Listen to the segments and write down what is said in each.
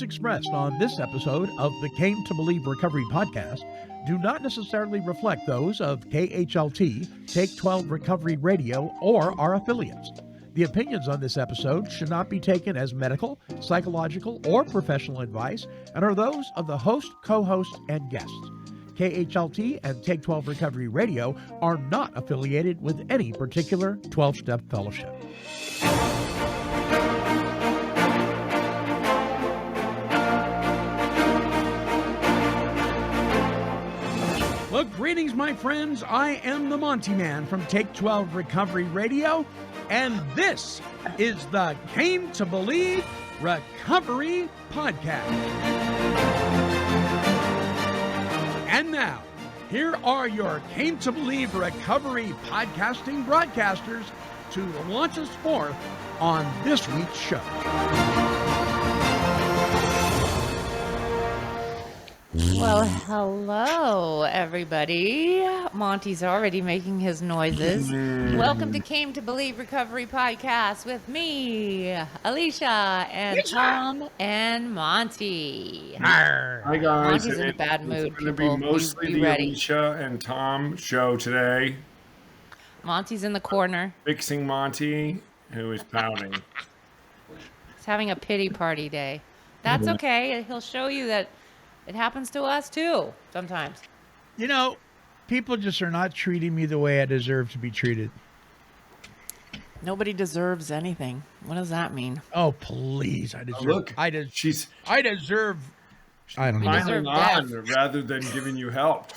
expressed on this episode of the Came to Believe Recovery podcast do not necessarily reflect those of KHLT, Take 12 Recovery Radio, or our affiliates. The opinions on this episode should not be taken as medical, psychological, or professional advice and are those of the host, co-host, and guests. KHLT and Take 12 Recovery Radio are not affiliated with any particular 12-step fellowship. Well, greetings, my friends. I am the Monty Man from Take 12 Recovery Radio, and this is the Came to Believe Recovery Podcast. And now, here are your Came to Believe Recovery podcasting broadcasters to launch us forth on this week's show. Well, hello, everybody. Monty's already making his noises. Welcome to Came to Believe Recovery Podcast with me, Alicia, and Tom, and Monty. Hi, guys. Monty's in a bad mood. It's going to be mostly the ready. Alicia and Tom show today. Monty's in the corner. Fixing Monty, who is pouting. He's having a pity party day. That's okay. He'll show you that it happens to us, too, sometimes. You know, people just are not treating me the way I deserve to be treated. Nobody deserves anything. What does that mean? Oh, please. I deserve. Look, I deserve. I don't know. Piling on rather than giving you help.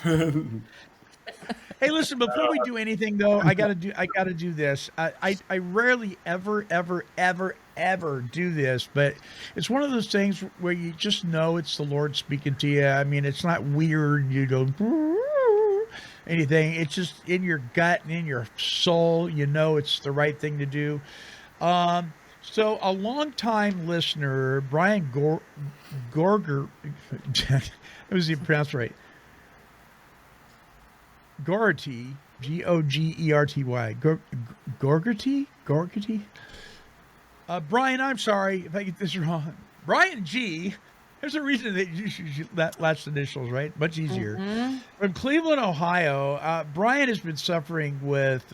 Hey, listen, before we do anything though, I gotta do this. I rarely ever do this, but it's one of those things where you just know it's the Lord speaking to you. I mean, it's not weird, you don't anything. It's just in your gut and in your soul, you know it's the right thing to do. So a long-time listener, Brian Gorger, it was even pronounced right. Gorgerty, Gogerty, Gorgerty. Brian, I'm sorry if I get this wrong. Brian G. There's a reason that you should use that last initials, right? Much easier. From Cleveland, Ohio, Brian has been suffering with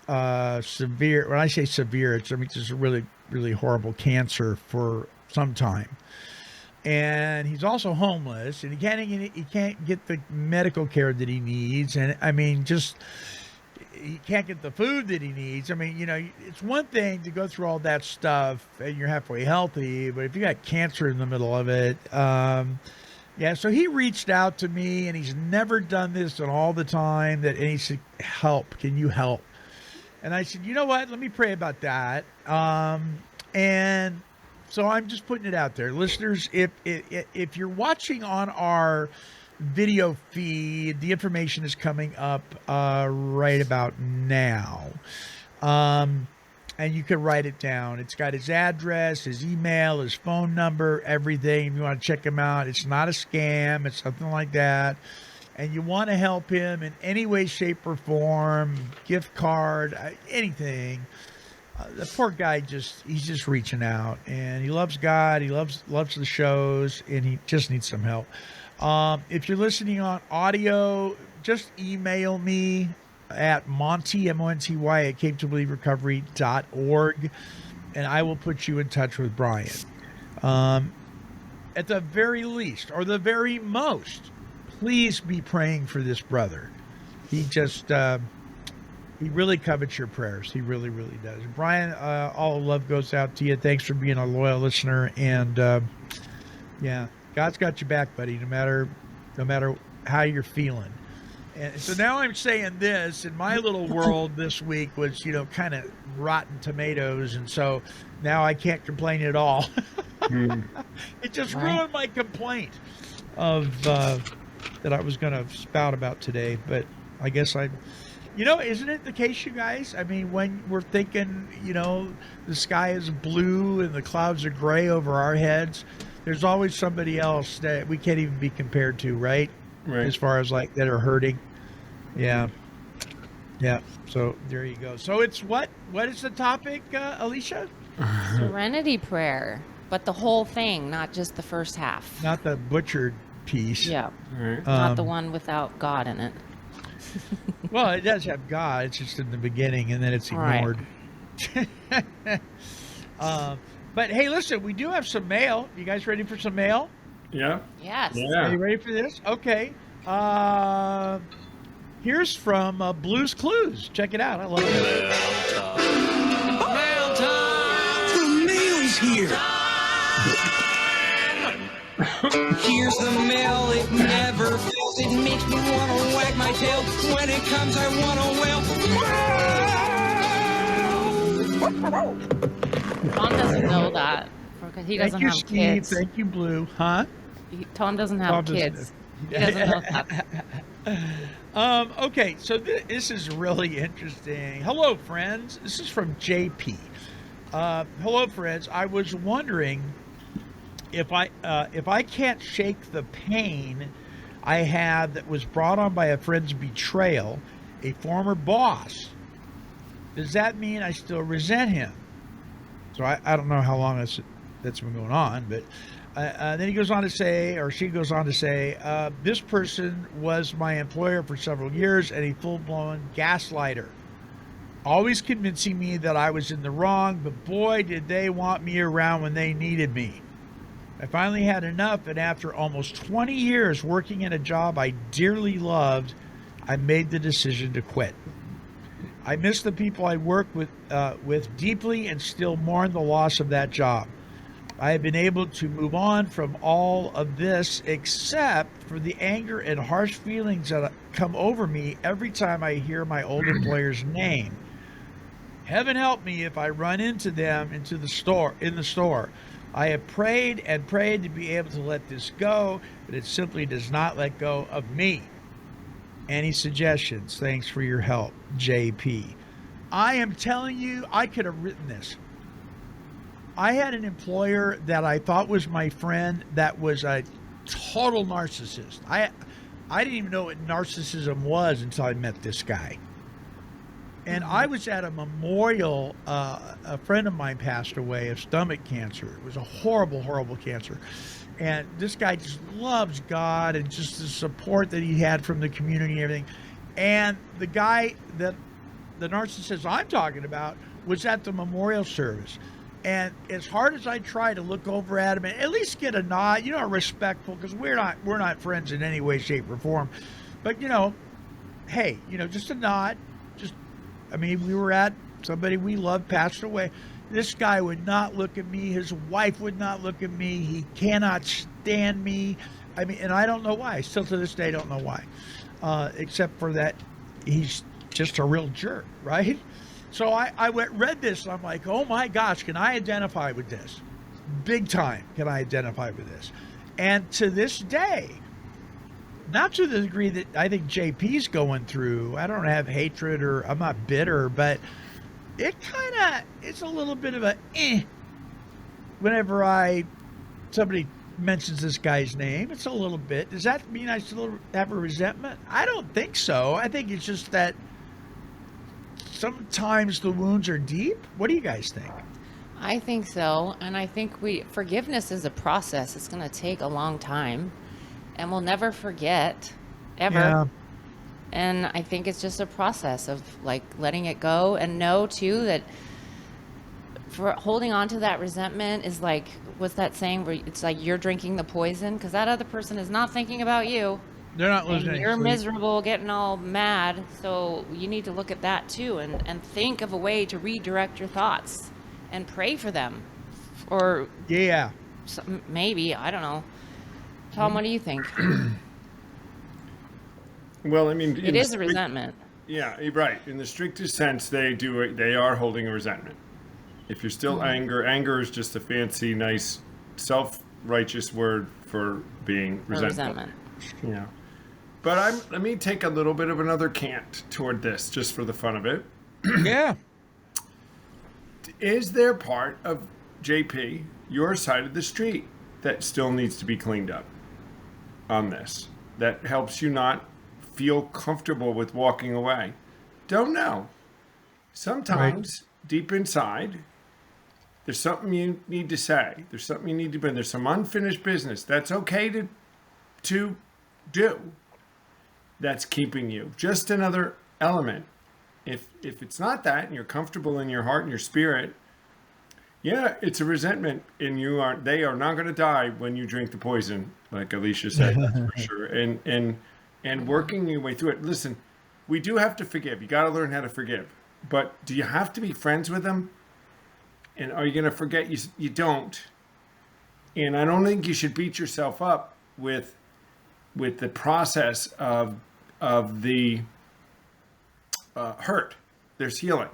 severe. When I say severe, it's just a really, really horrible cancer for some time. And he's also homeless, and he can't get the medical care that he needs, and I mean, he can't get the food that he needs. I mean, you know, it's one thing to go through all that stuff and you're halfway healthy, but if you got cancer in the middle of it, so he reached out to me, and he's never done this in all the time and he said, "Help! Can you help?" And I said, "You know what? Let me pray about that." And so I'm just putting it out there. Listeners, if you're watching on our video feed, the information is coming up right about now. And you can write it down. It's got his address, his email, his phone number, everything. If you want to check him out, it's not a scam. It's something like that. And you want to help him in any way, shape, or form, gift card, anything. The poor guy he's just reaching out, and he loves God. He loves the shows, and he just needs some help. If you're listening on audio, just email me at Monty, M-O-N-T-Y, at cametobelieverecovery.org, and I will put you in touch with Brian. At the very least, or the very most, please be praying for this brother. He just... he really covets your prayers. He really, really does. Brian, all love goes out to you. Thanks for being a loyal listener. And God's got your back, buddy, no matter how you're feeling. And so now I'm saying this, and my little world this week was, kind of rotten tomatoes. And so now I can't complain at all. It just ruined my complaint of that I was going to spout about today. But I guess isn't it the case, you guys? I mean, when we're thinking, the sky is blue and the clouds are gray over our heads, there's always somebody else that we can't even be compared to, right? Right. As far as that are hurting. Yeah. So there you go. So it's what? What is the topic, Alicia? Serenity Prayer. But the whole thing, not just the first half. Not the butchered piece. Yeah. All right. Not the one without God in it. Well, it does have God. It's just in the beginning, and then it's Right. ignored. But hey, listen, we do have some mail. You guys ready for some mail? Yeah. Yes. Are Yeah. you ready for this? Okay. Here's from Blue's Clues. Check it out. I love it. The mail's here. Here's the mail, it never fails. It makes me want to wag my tail. When it comes, I want to wail. Tom doesn't know that because he doesn't Thank you, have Steve. kids. Thank you, Blue. Huh? Tom doesn't have Tom doesn't kids. He doesn't know that. Okay, so this is really interesting. Hello, friends. This is from JP. Hello, friends. I was wondering if I can't shake the pain I had that was brought on by a friend's betrayal, a former boss, does that mean I still resent him? So I don't know how long that's been going on, but then he goes on to say, or she goes on to say, this person was my employer for several years and a full-blown gaslighter, always convincing me that I was in the wrong, but boy, did they want me around when they needed me. I finally had enough, and after almost 20 years working in a job I dearly loved, I made the decision to quit. I miss the people I work with deeply and still mourn the loss of that job. I have been able to move on from all of this except for the anger and harsh feelings that come over me every time I hear my old employer's name. Heaven help me if I run into them in the store. I have prayed and prayed to be able to let this go, but it simply does not let go of me. Any suggestions? Thanks for your help, JP. I am telling you, I could have written this. I had an employer that I thought was my friend that was a total narcissist. I didn't even know what narcissism was until I met this guy. And I was at a memorial. A friend of mine passed away of stomach cancer. It was a horrible, horrible cancer. And this guy just loves God and just the support that he had from the community and everything. And the guy that the narcissist I'm talking about was at the memorial service. And as hard as I try to look over at him and at least get a nod, respectful, because we're not friends in any way, shape, or form. But hey, just a nod. We were at somebody we loved passed away. This guy would not look at me. His wife would not look at me. He cannot stand me. And I don't know why. I still to this day don't know why. Except for that he's just a real jerk, right? So I read this and I'm like, oh my gosh, can I identify with this? Big time can I identify with this? And to this day, not to the degree that I think JP's going through. I don't have hatred or I'm not bitter, but it's a little bit of a whenever somebody mentions this guy's name. It's a little bit. Does that mean I still have a resentment? I don't think so. I think it's just that sometimes the wounds are deep. What do you guys think? I think so. And I think forgiveness is a process. It's going to take a long time. And we'll never forget, ever. Yeah. And I think it's just a process of letting it go and know too that for holding on to that resentment is what's that saying where it's like you're drinking the poison because that other person is not thinking about you. They're not And losing. you're miserable, getting all mad. So you need to look at that too and think of a way to redirect your thoughts and pray for them. Or Yeah. maybe, I don't know. Tom, what do you think? Well, It is a resentment. Yeah, you're right. In the strictest sense, they are holding a resentment. If you're still anger is just a fancy, nice, self-righteous word for being resentful. Yeah. But let me take a little bit of another cant toward this, just for the fun of it. Yeah. Is there part of JP, your side of the street, that still needs to be cleaned up on this? That helps you not feel comfortable with walking away? Don't know. Sometimes deep inside, There's something you need to say. There's something you need to bring. There's some unfinished business. That's okay to do. That's keeping you. Just another element. If it's not that, and you're comfortable in your heart and your spirit, yeah, it's a resentment, and they are not going to die when you drink the poison, like Alicia said, that's for sure. And working your way through it. Listen, we do have to forgive. You got to learn how to forgive. But do you have to be friends with them? And are you going to forget? You don't. And I don't think you should beat yourself up with the process of the hurt. There's healing.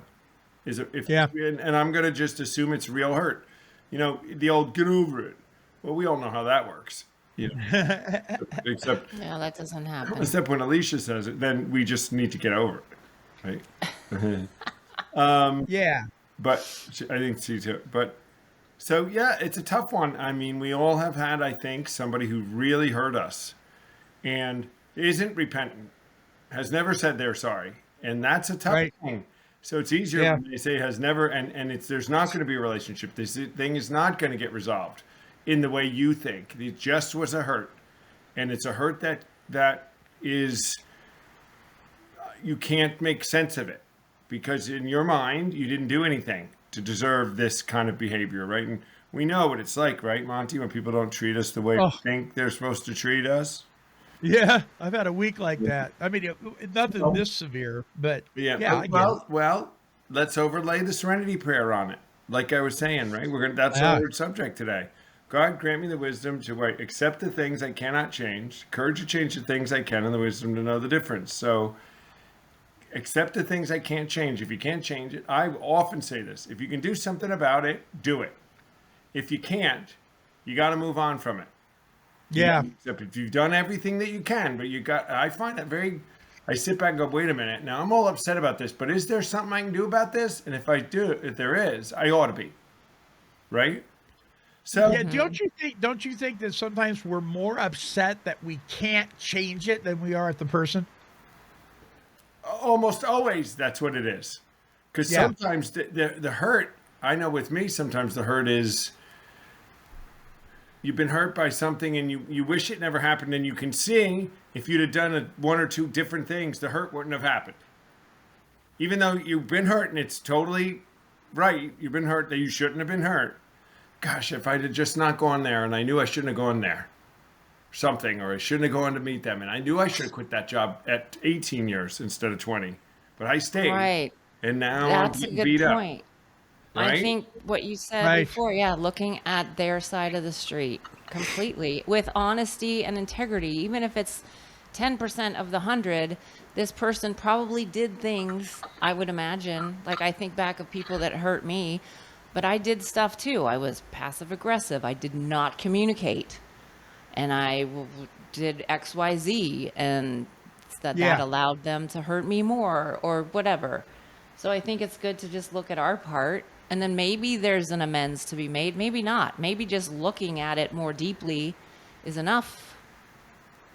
And I'm going to just assume it's real hurt. The old get over it. Well, we all know how that works. Except that doesn't happen. Except when Alicia says it, then we just need to get over it, right? Yeah. But I think she too. But so yeah, it's a tough one. I mean, we all have had, I think, somebody who really hurt us, and isn't repentant, has never said they're sorry, and that's a tough thing. So it's easier when they say has never, and there's not going to be a relationship. This thing is not going to get resolved in the way you think. It just was a hurt, and it's a hurt that is you can't make sense of it because in your mind you didn't do anything to deserve this kind of behavior, right? And we know what it's like, right, Monty, when people don't treat us the way we think they're supposed to treat us. Yeah, I've had a week like that. I mean, nothing this severe, but well, let's overlay the Serenity Prayer on it. Like I was saying, right? That's our subject today. God, grant me the wisdom to accept the things I cannot change, courage to change the things I can, and the wisdom to know the difference. So accept the things I can't change. If you can't change it, I often say this. If you can do something about it, do it. If you can't, you got to move on from it. Yeah. Except if you've done everything that you can, but I find that I sit back and go, wait a minute. Now I'm all upset about this, but is there something I can do about this? And if there is, I ought to be. Right? So yeah, don't you think that sometimes we're more upset that we can't change it than we are at the person? Almost always that's what it is. Because sometimes the hurt, I know with me, sometimes the hurt is you've been hurt by something and you wish it never happened, and you can see if you'd have done one or two different things, the hurt wouldn't have happened. Even though you've been hurt and it's totally right, you've been hurt that you shouldn't have been hurt. Gosh, if I'd have just not gone there and I knew I shouldn't have gone there, or I shouldn't have gone to meet them, and I knew I should have quit that job at 18 years instead of 20, but I stayed. Right. And now that's I'm a good beat point. Up. Right? I think what you said before, looking at their side of the street completely with honesty and integrity, even if it's 10% of the 100, this person probably did things, I would imagine. Like I think back of people that hurt me, but I did stuff too. I was passive aggressive. I did not communicate. And I did X, Y, Z, and that allowed them to hurt me more or whatever. So I think it's good to just look at our part, and then maybe there's an amends to be made. Maybe not. Maybe just looking at it more deeply is enough.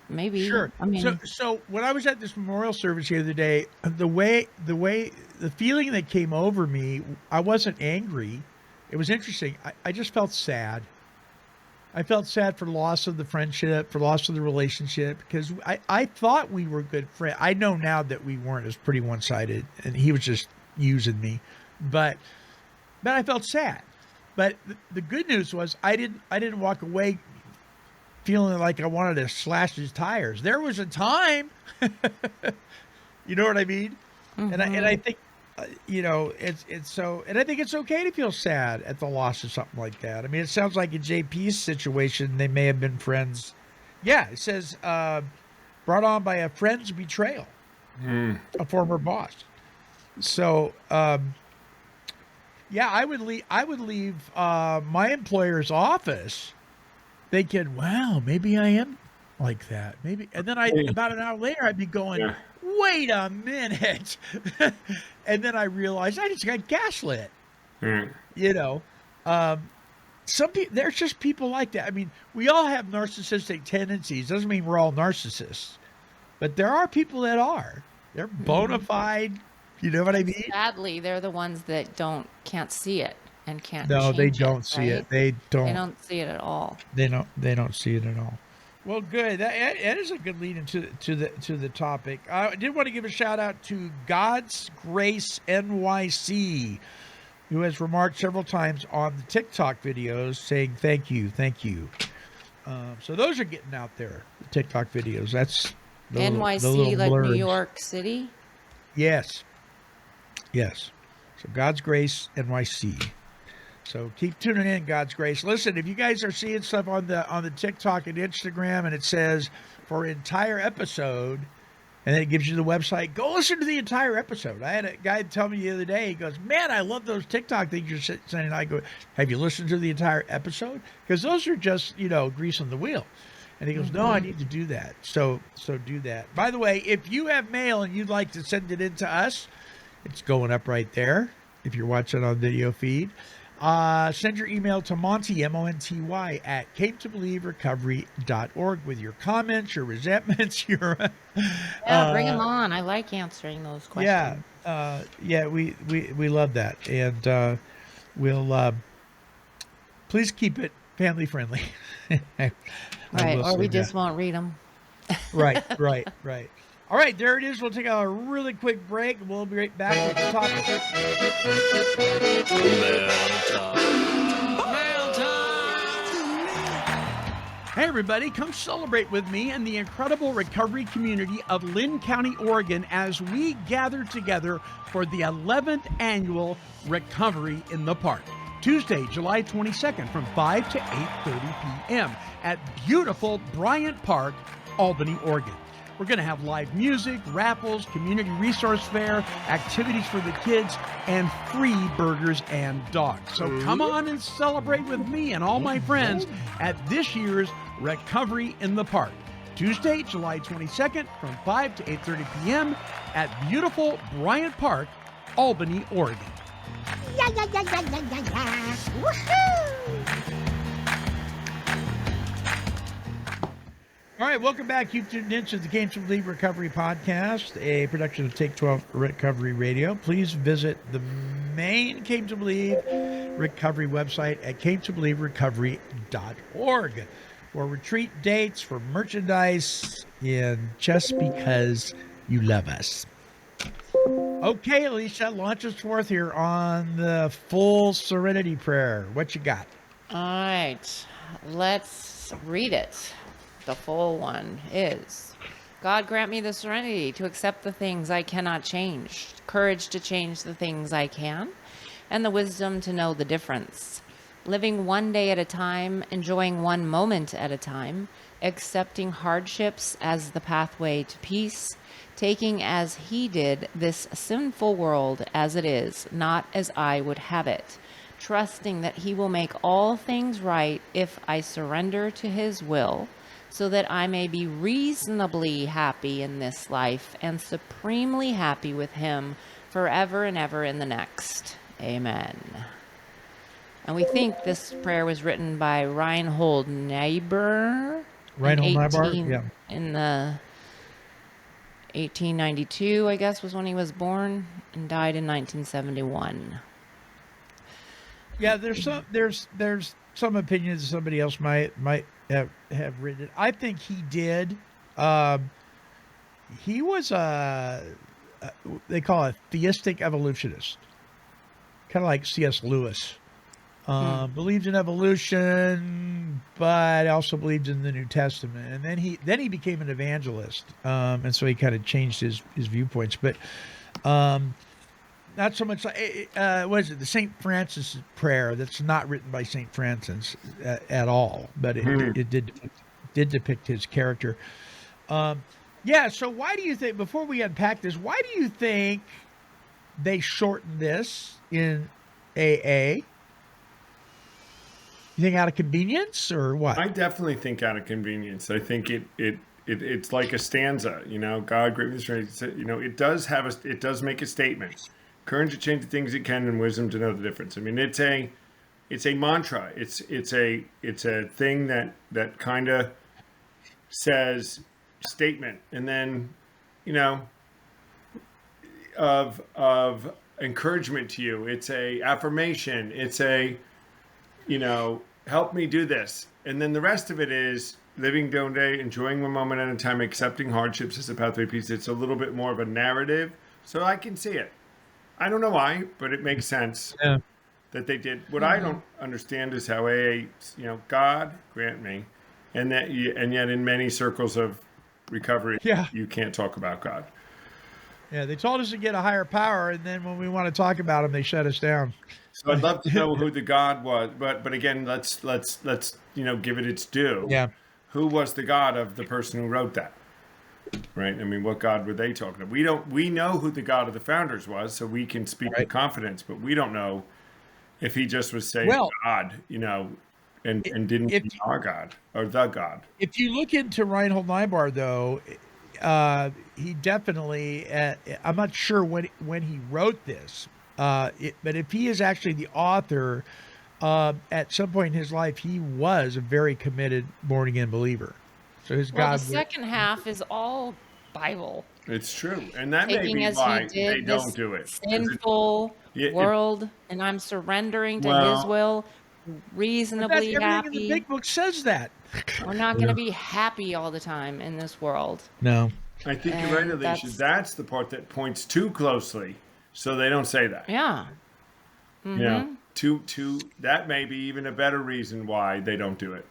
Maybe. Sure. I mean, so when I was at this memorial service the other day, the feeling that came over me, I wasn't angry. It was interesting. I just felt sad. I felt sad for loss of the friendship, for loss of the relationship, because I thought we were good friends. I know now that we weren't. It was pretty one-sided, and he was just using me. But I felt sad. But the good news was I didn't walk away feeling like I wanted to slash his tires. There was a time, you know what I mean? Mm-hmm. And I think. It's so, and I think it's okay to feel sad at the loss of something like that. I mean, it sounds like in JP's situation, they may have been friends. Yeah, it says brought on by a friend's betrayal, a former boss. So, I would leave my employer's office thinking, wow, maybe I am like that. Maybe, and then about an hour later, I'd be going. Yeah. Wait a minute. And then I realized I just got gaslit. Some people, there's just people like that. I mean, we all have narcissistic tendencies. Doesn't mean we're all narcissists, but there are people that are. They're bona fide. You know what I mean? Sadly, they're the ones that can't see it and can't No, they change it, don't see right? it. They They don't. don't see it at all. They don't see it at all. Well, good. That is a good lead into to the topic. I did want to give a shout out to God's Grace NYC, who has remarked several times on the TikTok videos saying thank you, thank you. So those are getting out there. The TikTok videos. That's the little NYC, like New blurbs. York City. Yes. Yes. So God's Grace NYC. So keep tuning in, God's Grace. Listen, if you guys are seeing stuff on the TikTok and Instagram and it says for entire episode, and then it gives you the website, go listen to the entire episode. I had a guy tell me the other day, he goes, man, I love those TikTok things you're sending. I go, have you listened to the entire episode? Because those are just, grease on the wheel. And he goes, no, I need to do that. So do that. By the way, if you have mail and you'd like to send it in to us, it's going up right there if you're watching on video feed. Send your email to Monty, MONTY, at cametobelieverecovery.org with your comments, your resentments, your... Yeah, bring them on. I like answering those questions. We love that. And we'll... please keep it family friendly. Right, or we just won't read them. Right. All right, there it is. We'll take a really quick break, and we'll be right back with the topic. Hey, everybody, come celebrate with me and the incredible recovery community of Lynn County, Oregon, as we gather together for the 11th annual Recovery in the Park. Tuesday, July 22nd from 5 to 8:30 p.m. at beautiful Bryant Park, Albany, Oregon. We're going to have live music, raffles, community resource fair, activities for the kids, and free burgers and dogs. So come on and celebrate with me and all my friends at this year's Recovery in the Park. Tuesday, July 22nd from 5 to 8:30 p.m. at beautiful Bryant Park, Albany, Oregon. Woohoo! All right, welcome back. You've tuned in to the Came to Believe Recovery Podcast, a production of Take 12 Recovery Radio. Please visit the main Came to Believe Recovery website at cametobelieverecovery.org for retreat dates, for merchandise, and just because you love us. Okay, Alicia, launch us forth here on the full Serenity Prayer. What you got? All right, let's read it. The full one is, God grant me the serenity to accept the things I cannot change, courage to change the things I can, and the wisdom to know the difference. Living one day at a time, enjoying one moment at a time, accepting hardships as the pathway to peace, taking as he did this sinful world as it is, not as I would have it, trusting that he will make all things right if I surrender to his will, so that I may be reasonably happy in this life and supremely happy with him forever and ever in the next. Amen. And we think this prayer was written by Reinhold Niebuhr. Yeah. In the 1892, I guess, was when he was born, and died in 1971. Yeah, there's some opinions somebody else might have written it. I think he did. He was they call it a theistic evolutionist, kind of like C.S. Lewis. Believed in evolution, but also believed in the New Testament. And then he became an evangelist, and so he kind of changed his viewpoints. But not so much. What is it? The St. Francis prayer. That's not written by St. Francis at all, but it did depict his character. Yeah. So why do you think? Before we unpack this, why do you think they shortened this in AA? You think out of convenience or what? I definitely think out of convenience. I think it's like a stanza. God grant me the strength. It does make a statement. Courage to change the things it can, and wisdom to know the difference. I mean, it's a mantra. It's a thing that kind of says statement, and then of encouragement to you. It's a affirmation. It's a, help me do this. And then the rest of it is living day, enjoying one moment at a time, accepting hardships as a pathway to peace. It's a little bit more of a narrative, so I can see it. I don't know why, but it makes sense that they did. What I don't understand is how AA, God grant me, and yet in many circles of recovery, you can't talk about God. Yeah, they told us to get a higher power, and then when we want to talk about him, they shut us down. So I'd love to know who the God was, but again, let's give it its due. Yeah. Who was the God of the person who wrote that? Right? I mean, what God were they talking about? We know who the God of the founders was, so we can speak with confidence, but we don't know if he just was saying God, and didn't mean our God or the God. If you look into Reinhold Niebuhr, though, he definitely, I'm not sure when he wrote this, but if he is actually the author, at some point in his life, he was a very committed born-again believer. So his God. The second half is all Bible. It's true, and that may be why they don't do it. Sinful world, and I'm surrendering to His will, reasonably happy. Everything in the big book says that. We're not going to be happy all the time in this world. No. I think you're right, Alicia. That's the part that points too closely, so they don't say that. Yeah. That may be even a better reason why they don't do it.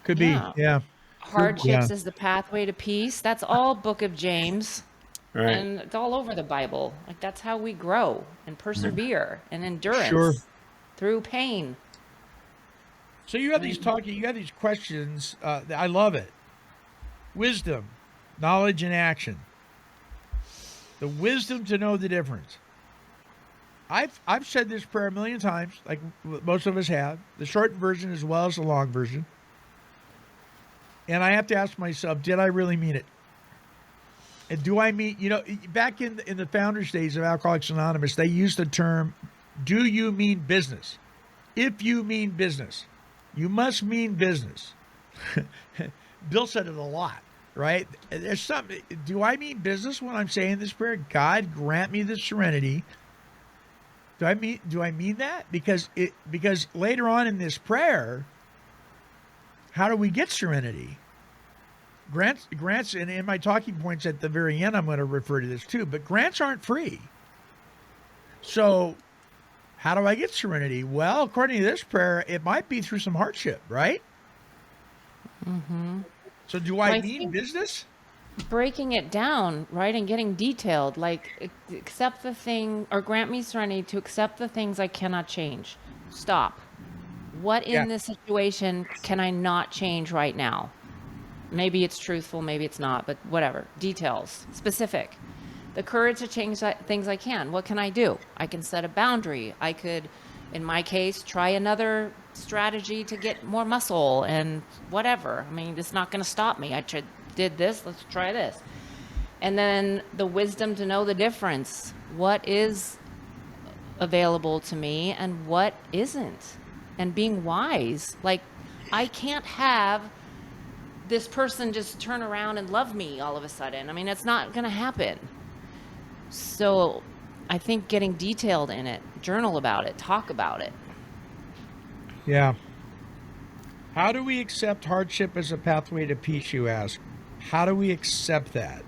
Could be, yeah. Hardships is the pathway to peace. That's all Book of James. Right. And it's all over the Bible. Like, that's how we grow and persevere and endurance through pain. So you have these questions. I love it. Wisdom, knowledge, and action. The wisdom to know the difference. I've said this prayer a million times, like most of us have. The short version as well as the long version. And I have to ask myself, did I really mean it? And do I mean, back in the founders' days of Alcoholics Anonymous, they used the term, do you mean business? If you mean business, you must mean business. Bill said it a lot, right? There's something, do I mean business when I'm saying this prayer? God grant me the serenity. Do I mean that? Because later on in this prayer, how do we get serenity? Grants, and in my talking points at the very end, I'm going to refer to this too, but grants aren't free. So how do I get serenity? Well, according to this prayer, it might be through some hardship, right? Mm-hmm. So do I mean business? Breaking it down, right, and getting detailed, like accept the thing, or grant me serenity to accept the things I cannot change. Stop. What in this situation can I not change right now? Maybe it's truthful, maybe it's not, but whatever. Details, specific. The courage to change things I can. What can I do? I can set a boundary. I could, in my case, try another strategy to get more muscle and whatever. I mean, it's not going to stop me. Did this, let's try this. And then the wisdom to know the difference. What is available to me and what isn't? And being wise. Like, I can't have this person just turn around and love me all of a sudden. I mean, it's not going to happen. So I think getting detailed in it, journal about it, talk about it. Yeah. How do we accept hardship as a pathway to peace, you ask? How do we accept that?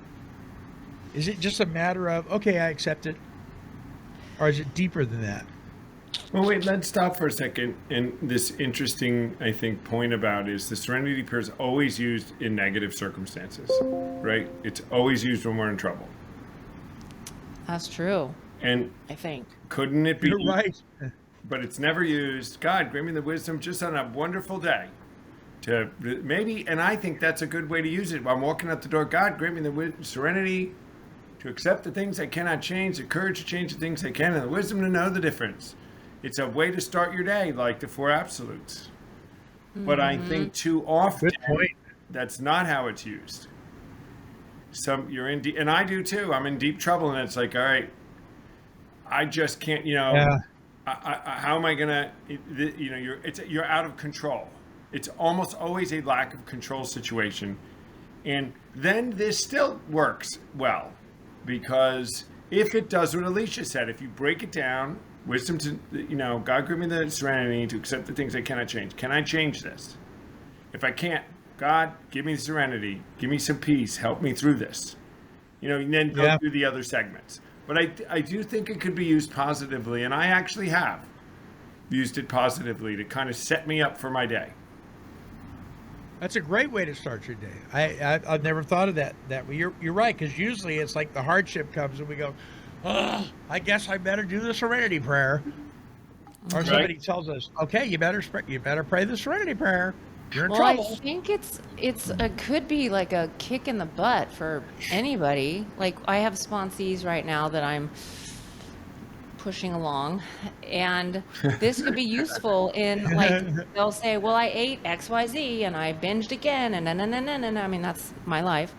Is it just a matter of, okay, I accept it? Or is it deeper than that? Well, wait, let's stop for a second. And this interesting, I think, point about is the Serenity Prayer is always used in negative circumstances, right? It's always used when we're in trouble. That's true. And I think. Couldn't it be? You're right. But it's never used. God, grant me the wisdom just on a wonderful day to maybe, and I think that's a good way to use it. While I'm walking out the door, God, grant me the serenity to accept the things I cannot change, the courage to change the things I can, and the wisdom to know the difference. It's a way to start your day, like the four absolutes. Mm-hmm. But I think too often that's not how it's used. You're in deep, and I do too. I'm in deep trouble, and it's like, all right, I just can't. How am I gonna? You're out of control. It's almost always a lack of control situation, and then this still works well, because if it does what Alicia said, if you break it down, wisdom to, God give me the serenity to accept the things I cannot change. Can I change this? If I can't, God, give me the serenity. Give me some peace. Help me through this. And then go through the other segments. But I do think it could be used positively, and I actually have used it positively to kind of set me up for my day. That's a great way to start your day. I've never thought of that way. You're right, because usually it's like the hardship comes and we go, oh, I guess I better do the Serenity Prayer. Or somebody tells us, okay, you better pray the Serenity Prayer. You're in trouble. I think it could be like a kick in the butt for anybody. Like I have sponsees right now that I'm pushing along, and this could be useful in like they'll say, well, I ate XYZ and I binged again and I mean that's my life.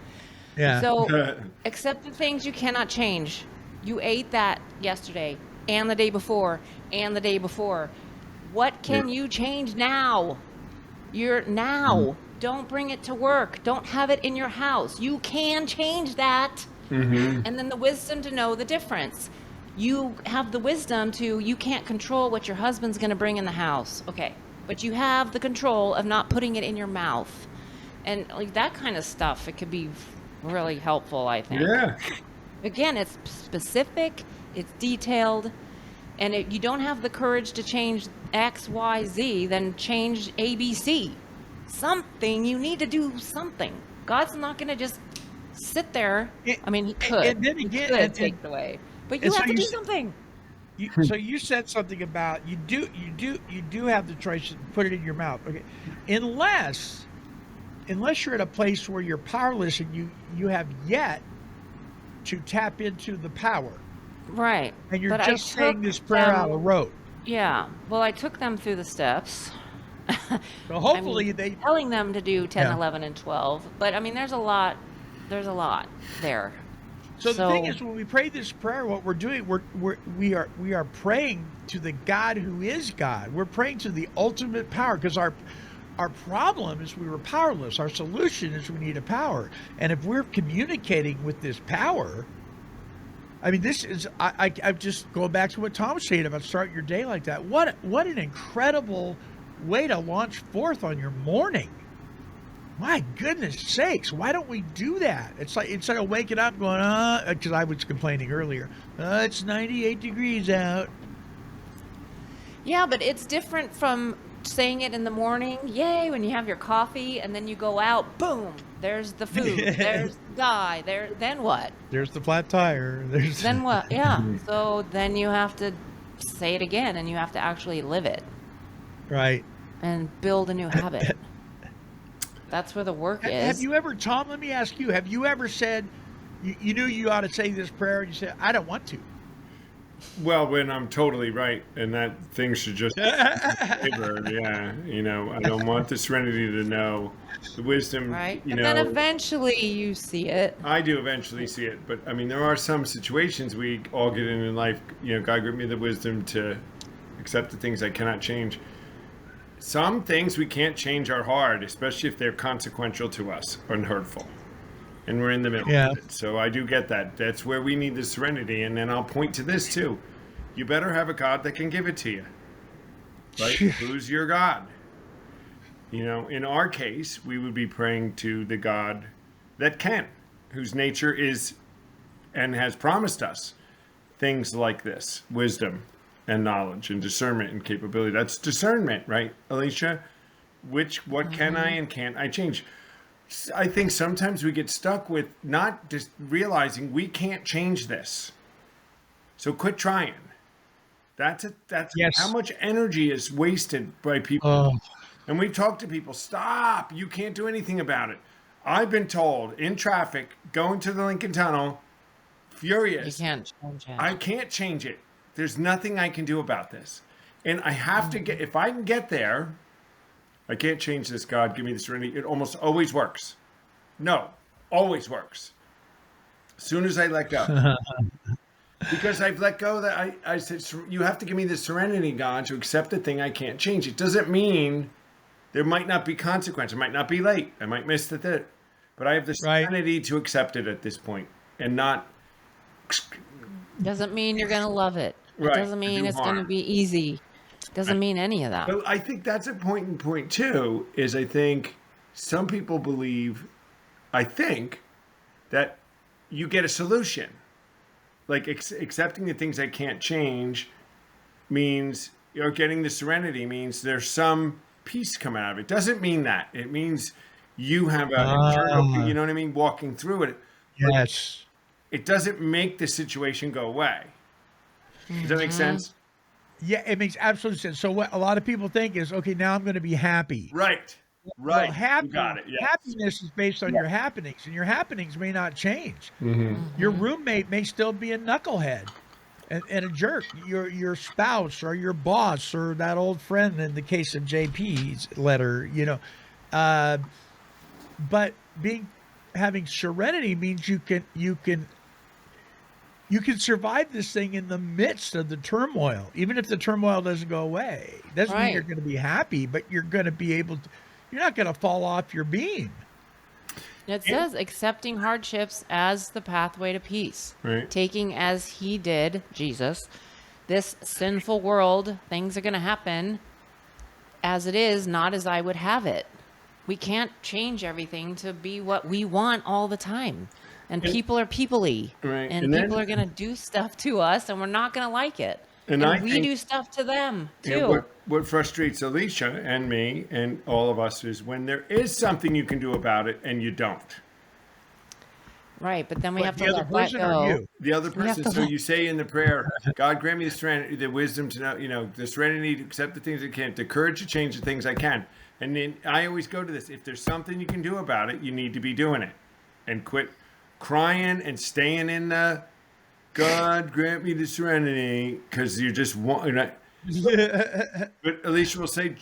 Yeah. So accept the things you cannot change. You ate that yesterday and the day before and the day before. What can you change now? Don't bring it to work. Don't have it in your house. You can change that. And then the wisdom to know the difference. You have the wisdom you can't control what your husband's going to bring in the house. Okay. But you have the control of not putting it in your mouth. And like that kind of stuff, it could be really helpful, I think. Yeah. Again, it's specific, it's detailed, and if you don't have the courage to change X, Y, Z, then change A, B, C. Something, you need to do something. God's not going to just sit there. I mean, he could. And then again, he could take it away. But you have to do something. So you said something about you do have the choice to put it in your mouth. Okay, unless you're at a place where you're powerless and you have yet to tap into the power. Right. And you're just saying this prayer out of rote. Yeah. Well, I took them through the steps. So hopefully telling them to do 10, 11, and 12. But I mean, there's a lot there. So the thing is, when we pray this prayer, what we're doing, we are praying to the God who is God. We're praying to the ultimate power, because our problem is we were powerless. Our solution is we need a power. And if we're communicating with this power, I mean, this is, I'm just going back to what Tom was saying about starting your day like that. What an incredible way to launch forth on your morning. My goodness sakes, why don't we do that? It's like, instead of waking up going, because I was complaining earlier, it's 98 degrees out. Yeah, but it's different from saying it in the morning, yay, when you have your coffee, and then you go out, boom, there's the food, there's the guy, then what? There's the flat tire. Then what? Yeah, so then you have to say it again, and you have to actually live it. Right. And build a new habit. That's where the work is. Have you ever, Tom, let me ask you, have you ever said, you knew you ought to say this prayer, and you said, I don't want to? Well, when I'm totally right, and that thing should just favor, I don't want the serenity to know, the wisdom, right? And then eventually you see it. I do eventually see it, but I mean, there are some situations we all get in life, God give me the wisdom to accept the things I cannot change. Some things we can't change are hard, especially if they're consequential to us and hurtful. And we're in the middle of it. So I do get that. That's where we need the serenity. And then I'll point to this too. You better have a God that can give it to you. Right? Who's your God? In our case, we would be praying to the God that can, whose nature is and has promised us things like this, wisdom and knowledge and discernment and capability. That's discernment, right, Alicia? What can I and can't I change? I think sometimes we get stuck with not just realizing we can't change this. So quit trying. That's how much energy is wasted by people. And we've talked to people, stop, you can't do anything about it. I've been told in traffic, going to the Lincoln Tunnel, furious. You can't change it. I can't change it. There's nothing I can do about this. And I have to if I can get there, I can't change this, God, give me the serenity. It almost always works. No, always works. As soon as I let go. Because I've let go that I said, you have to give me the serenity, God, to accept the thing I can't change. It doesn't mean there might not be consequence. I might not be late. I might miss the thing. But I have the serenity to accept it at this point and not Doesn't mean you're going to love it. It Right, doesn't to mean do it's going to harm. be easy. Doesn't mean any of that. But I think that's a point too, is I think some people believe, I think, that you get a solution. Like accepting the things I can't change means, getting the serenity means there's some peace coming out of it. Doesn't mean that. It means you have an internal, Ah, you know what I mean, walking through it. But yes. it doesn't make the situation go away. Does that make Mm-hmm. sense? Yeah, it makes absolute sense. So what a lot of people think is, okay, now I'm going to be happy. Right. Well, Right. You got it. Yes. happiness is based on Yeah. your happenings, and your happenings may not change. Mm-hmm. Your Mm-hmm. roommate may still be a knucklehead and a jerk. Your spouse or your boss or that old friend in the case of JP's letter, uh, but having serenity means you can survive this thing in the midst of the turmoil, even if the turmoil doesn't go away. Doesn't mean you're Right. going to be happy, but you're going to be able to. You're not going to fall off your beam. It says accepting hardships as the pathway to peace. Right. Taking as he did, Jesus, this sinful world, things are going to happen as it is, not as I would have it. We can't change everything to be what we want all the time. And people are people-y. Right. And And then- people are going to do stuff to us, and we're not going to like it. And And I we think- do stuff to them, And too. what frustrates Alicia and me and all of us is when there is something you can do about it and you don't. Right, but then we But have the to other let person go. or you? The other We have person, to so let- you say in the prayer, God grant me the strength, the wisdom to know, the serenity to accept the things I can't, the courage to change the things I can. And then I always go to this, if there's something you can do about it, you need to be doing it. And quit crying and staying in the God grant me the serenity, because you just want. But Alicia will say,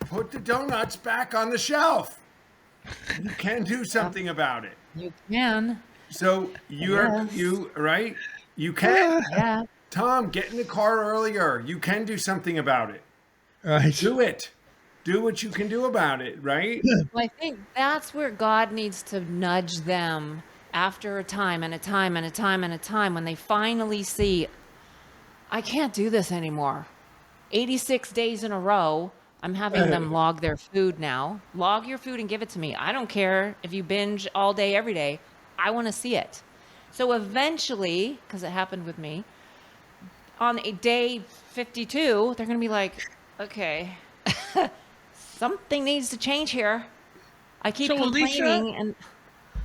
put the donuts back on the shelf. You can do something about it. You can. So Yes. right? You can. Yeah. Tom, get in the car earlier. You can do something about it. Right. Do it. Do what you can do about it, right? Well, I think that's where God needs to nudge them after a time and a time and a time and a time when they finally see, I can't do this anymore. 86 days in a row, I'm having them log their food now. Log your food and give it to me. I don't care if you binge all day, every day. I want to see it. So eventually, because it happened with me, on a day 52, they're going to be like, okay, something needs to change here. I keep So, Alicia- complaining and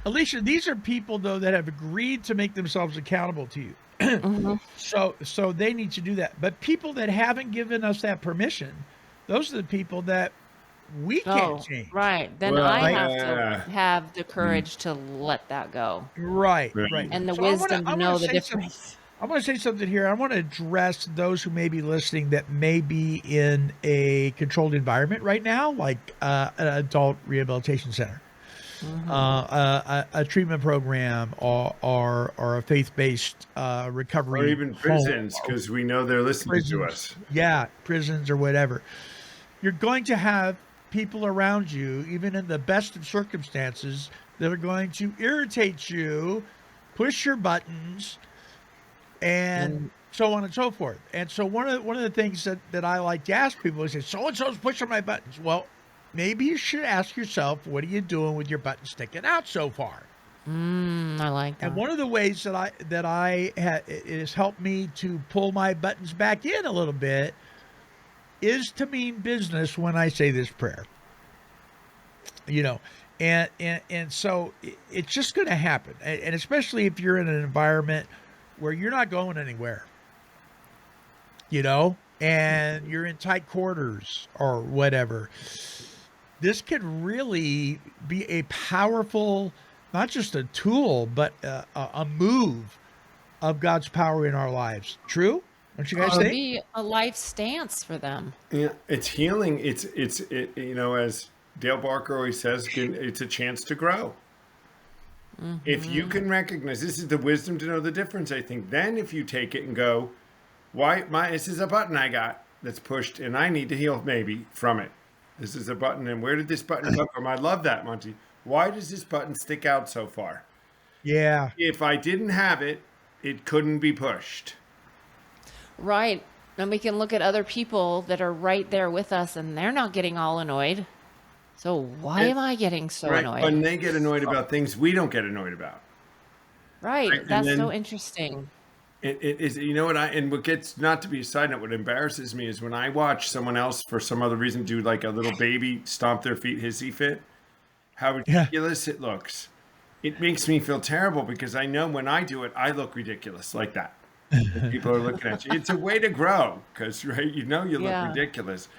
Alicia, these are people though that have agreed to make themselves accountable to you. So they need to do that. But people that haven't given us that permission, those are the people that we can't change. right. Then Well, I yeah. have to have the courage to let that go Right. Right. and the So I wanna- wisdom I to wanna know the say difference. I want to say something here. I want to address those who may be listening that may be in a controlled environment right now, like an adult rehabilitation center, a treatment program, or a faith-based recovery, Or even home, prisons, because we know they're listening to prisons. us. Yeah, prisons or whatever. You're going to have people around you, even in the best of circumstances, that are going to irritate you, push your buttons, and so on and so forth. And so one of the things that I like to ask people is, so and so's pushing my buttons. Well, maybe you should ask yourself, what are you doing with your buttons sticking out so far? I like that. And one of the ways it has helped me to pull my buttons back in a little bit is to mean business when I say this prayer. And so it's just going to happen, and especially if you're in an environment where you're not going anywhere, and you're in tight quarters or whatever. This could really be a powerful, not just a tool, but a move of God's power in our lives. True? Don't you guys It could think? be a life stance for them. Yeah, it's healing. It's as Dale Barker always says, it's a chance to grow. If you can recognize, this is the wisdom to know the difference, I think. Then if you take it and go, this is a button I got that's pushed and I need to heal maybe from it. This is a button, and where did this button come from? I love that, Monty. Why does this button stick out so far? Yeah. If I didn't have it, it couldn't be pushed. Right. And we can look at other people that are right there with us and they're not getting all annoyed. So why am I getting so Right. annoyed? When they get annoyed about things we don't get annoyed about. Right. Right, and That's then- so interesting. It is, you know what and what gets, not to be a side note, what embarrasses me is when I watch someone else for some other reason do like a little baby stomp their feet hissy fit, how ridiculous it looks. It makes me feel terrible because I know when I do it, I look ridiculous like that. And people are looking at you. It's a way to grow because, right, you know you look Yeah. ridiculous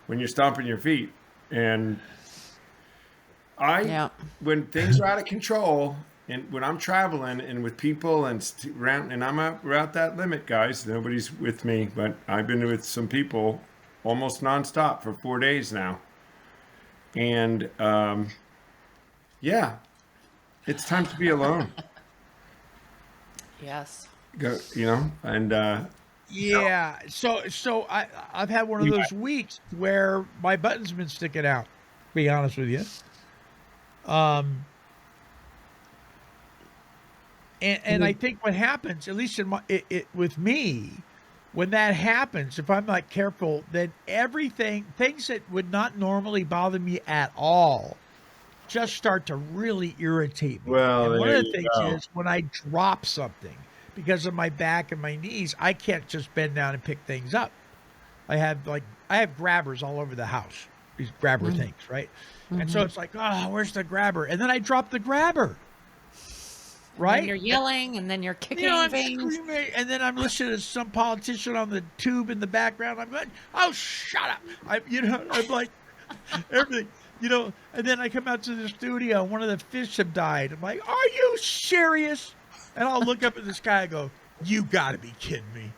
when you're stomping your feet. And when things are out of control, and when I'm traveling and with people and I'm out that limit, guys, nobody's with me, but I've been with some people almost nonstop for 4 days now. And it's time to be alone. Yes. Go, and Yeah. So I've had one of those weeks where my button's been sticking out, to be honest with you. And I think what happens, at least with me, when that happens, if I'm not careful, then things that would not normally bother me at all, just start to really irritate me. Well, and one there of the you things go. is when I drop something because of my back and my knees, I can't just bend down and pick things up. I have grabbers all over the house, these grabber things, right? And so it's like, oh, where's the grabber? And then I drop the grabber. Right? And you're yelling and then you're kicking I'm things. screaming, and then I'm listening to some politician on the tube in the background. I'm like, oh, shut up. I'm like, everything, and then I come out to the studio and one of the fish have died. I'm like, are you serious? And I'll look up at the sky and go, you got to be kidding me.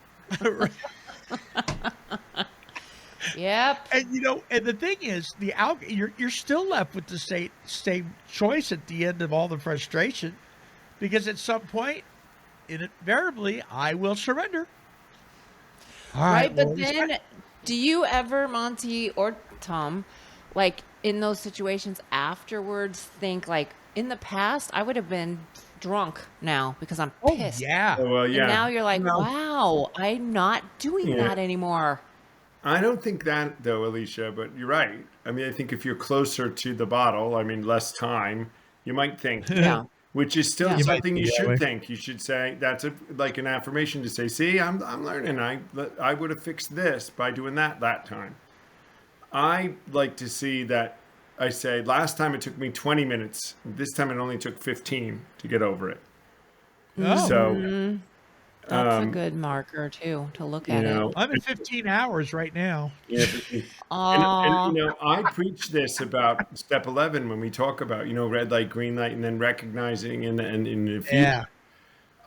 Yep. And the thing is, you're still left with the same choice at the end of all the frustration. Because at some point, invariably, I will surrender. All Right, but well, then do you ever, Monty or Tom, like in those situations afterwards think like, in the past, I would have been drunk now because I'm pissed. yeah. well, And now you're like, wow, I'm not doing that anymore. I don't think that, though, Alicia, but you're right. I mean, I think if you're closer to the bottle, less time, you might think. Yeah. Which is still You might something you think that should way. think. You should say that's like an affirmation to say, see, I'm learning. I would have fixed this by doing that time. I like to see that I say, last time it took me 20 minutes. This time it only took 15 to get over it. Oh. So That's a good marker too to look at it. I'm at 15 hours right now. Yeah, Aw. and I preach this about step 11 when we talk about, red light, green light, and then recognizing and in the future. Yeah.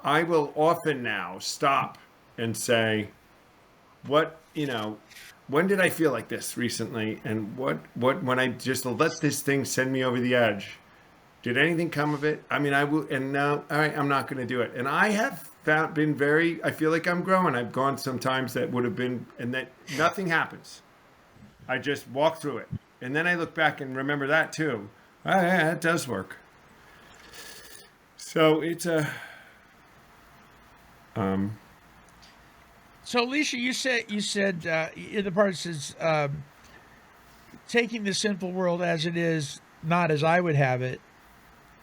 I will often now stop and say, when did I feel like this recently? And what when I just let this thing send me over the edge? Did anything come of it? I mean, I will, and now, all right, I'm not going to do it. And I have I feel like I'm growing. I've gone sometimes that would have been, and that nothing happens. I just walk through it. And then I look back and remember that too. Oh, yeah, that does work. So it's a, So, Alicia, you said in the part that says, taking the sinful world as it is, not as I would have it,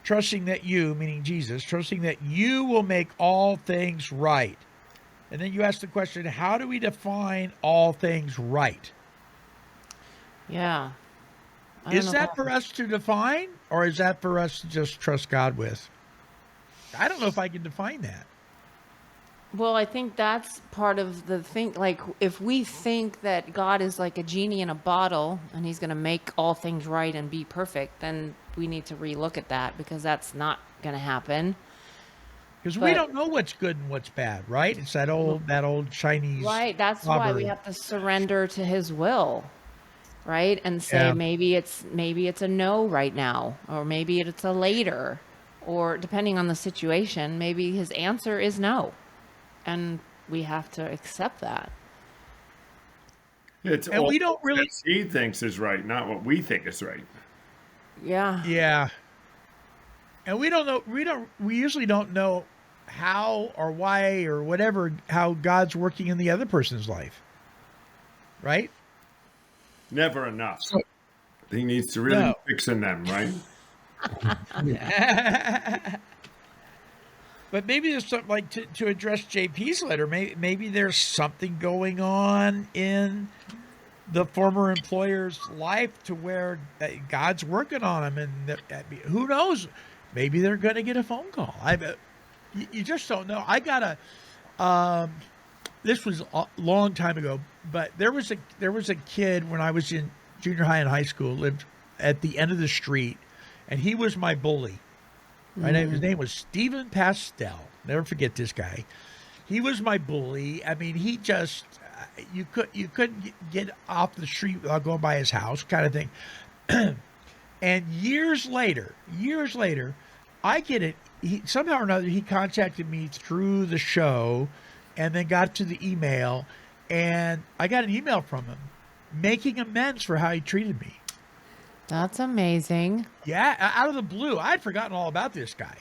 trusting that you, meaning Jesus, trusting that you will make all things right. And then you ask the question, how do we define all things right? Yeah. I don't Is know that if for us to define, or is that for us to just trust God with? I don't know if I can define that. Well, I think that's part of the thing. Like, if we think that God is like a genie in a bottle and he's going to make all things right and be perfect, then we need to relook at that because that's not going to happen. Because we But- don't know what's good and what's bad, right? It's that old Chinese. Right. That's why we proverb. have to surrender to his will. Right. And say, Yeah. maybe it's a no right now, or maybe it's a later, or depending on the situation, maybe his answer is no. And we have to accept that. it's And all we don't really. that he thinks is right, not what we think is right. Yeah. Yeah. And we don't know. We usually don't know how or why or whatever, how God's working in the other person's life. Right? Never enough. So, He needs to really no. fix in them, right? But maybe there's something like to address JP's letter. Maybe there's something going on in the former employer's life to where God's working on him, and who knows? Maybe they're going to get a phone call. You just don't know. I got this was a long time ago, but there was a kid when I was in junior high and high school, lived at the end of the street, and he was my bully. Right? His name was Stephen Pastel. Never forget this guy. He was my bully. I mean, he just you couldn't get off the street without going by his house, kind of thing. And years later, I get it. Somehow or another, he contacted me through the show, and then got to the email, and I got an email from him making amends for how he treated me. That's amazing. Yeah, out of the blue. I'd forgotten all about this guy,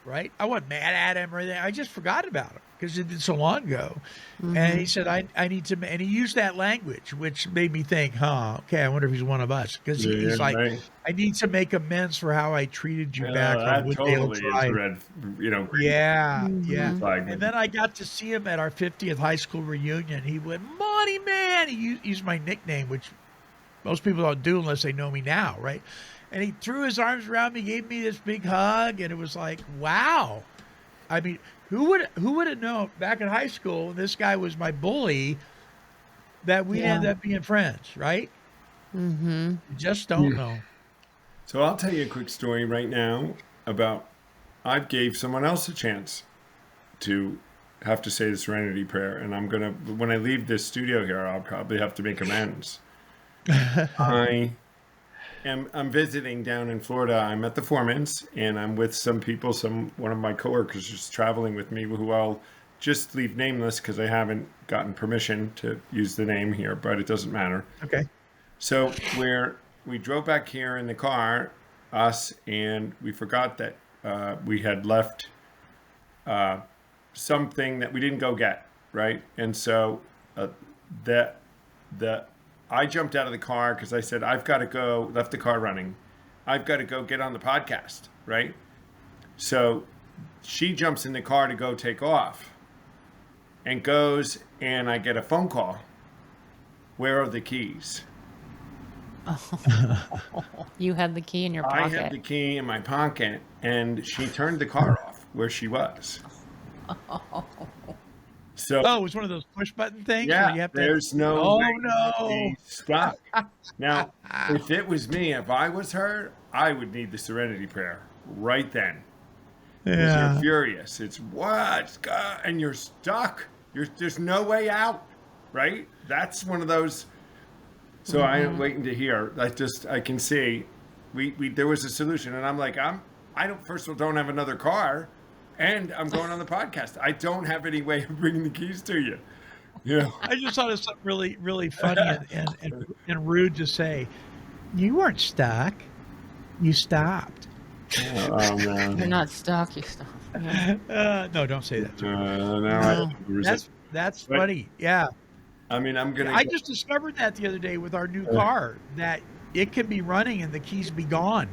right? I wasn't mad at him or anything. I just forgot about him because it did so long ago. And he said, I need to, and he used that language, which made me think, okay, I wonder if he's one of us. Because he's like, right. I need to make amends for how I treated you back on That Wooddale totally Drive. is red, Yeah. flag. And then I got to see him at our 50th high school reunion. He went, Monty, man. He used my nickname, which most people don't do unless they know me now, right? And he threw his arms around me, gave me this big hug, and it was like, wow. I mean, who would have known back in high school when this guy was my bully that we'd end up being friends, right? Mm-hmm. You just don't know. So I'll tell you a quick story right now about I gave someone else a chance to have to say the Serenity Prayer, and when I leave this studio here, I'll probably have to make amends. I'm visiting down in Florida. I'm at the Foreman's, and I'm with some people. One of my coworkers is traveling with me, who I'll just leave nameless because I haven't gotten permission to use the name here, but it doesn't matter. Okay. So we drove back here in the car, us, and we forgot that we had left something that we didn't go get, right? And so I jumped out of the car because I said, I've got to go, left the car running. I've got to go get on the podcast, right? So she jumps in the car to go take off and goes, and I get a phone call. Where are the keys? You had the key in your pocket. I had the key in my pocket, and she turned the car off where she was. So, it was one of those push button things? yeah, where you have to, there's no way no. to be stuck. Now, if it was me, if I was her, I would need the Serenity Prayer right then. Because you're furious. It's what? And you're stuck. There's no way out, right? That's one of those. So I am waiting to hear. I can see. There was a solution, and I'm like, first of all, don't have another car. And I'm going on the podcast. I don't have any way of bringing the keys to you. Yeah. I just thought it was something really, really funny and rude to say. You weren't stuck. You stopped. Oh, man. You're not stuck. You stopped. Yeah. No, don't say that. That's But- funny. Yeah. I mean, I just discovered that the other day with our new car, that it can be running and the keys be gone.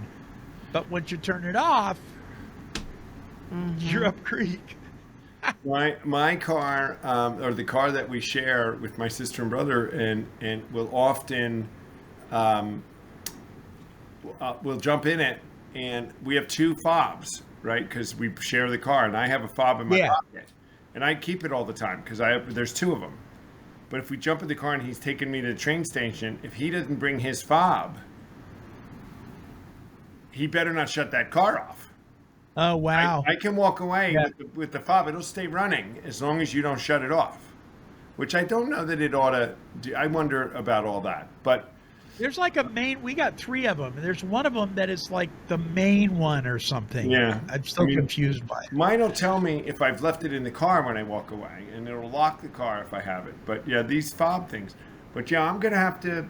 But once you turn it off, you're up creek. My car, or the car that we share with my sister and brother, and will often, we'll jump in it, and we have two fobs, right? Because we share the car, and I have a fob in my pocket, and I keep it all the time because there's two of them. But if we jump in the car and he's taking me to the train station, if he doesn't bring his fob, he better not shut that car off. Oh, wow. I can walk away with the fob. It'll stay running as long as you don't shut it off, which I don't know that it ought to do. I wonder about all that. But There's like we got 3 of them, and there's one of them that is like the main one or something. Yeah. I'm still confused by it. mine will tell me if I've left it in the car when I walk away, and it'll lock the car if I have it. But yeah, these fob things. But yeah, I'm going to have to